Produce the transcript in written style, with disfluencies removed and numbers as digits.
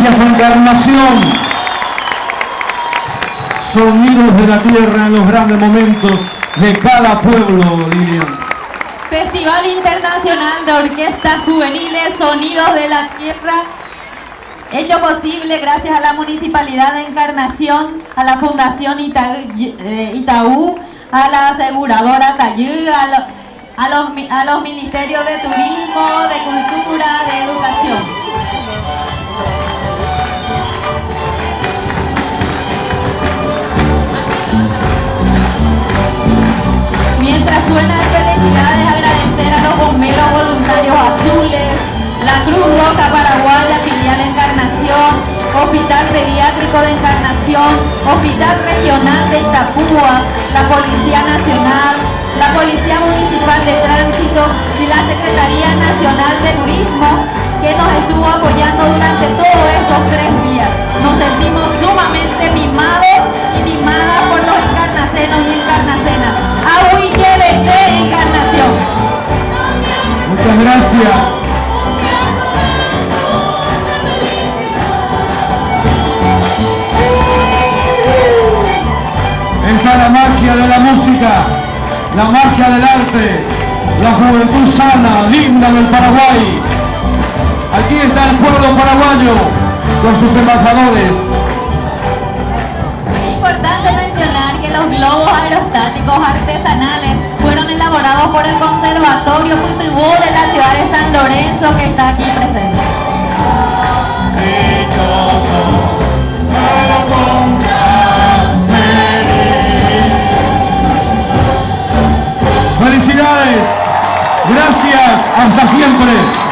Gracias a Encarnación. Sonidos de la tierra en los grandes momentos de cada pueblo, Lilian. Festival Internacional de Orquestas Juveniles Sonidos de la Tierra, hecho posible gracias a la Municipalidad de Encarnación, a la Fundación Itaú, a la aseguradora Tayú, a los ministerios de Turismo, de Cultura, de Educación. Mientras suena de felicidades, agradecer a los bomberos voluntarios azules, la Cruz Roja Paraguaya, filial Encarnación, Hospital Pediátrico de Encarnación, Hospital Regional de Itapúa, la Policía Nacional, la Policía Municipal de Tránsito y la Secretaría Nacional de Turismo, que nos estuvo apoyando durante todos estos 3 días. Nos sentimos sumamente mimados y mimadas por los encarnacenos y encarnacenas. ¡Agüi de Encarnación! Muchas gracias. Esta es la magia de la música, la magia del arte, la juventud sana, linda del Paraguay. Aquí está el pueblo paraguayo con sus embajadores. Es importante mencionar que los globos aerostáticos artesanales fueron elaborados por el Conservatorio Futibú de la ciudad de San Lorenzo, que está aquí presente. ¡Felicidades! ¡Gracias! ¡Hasta siempre!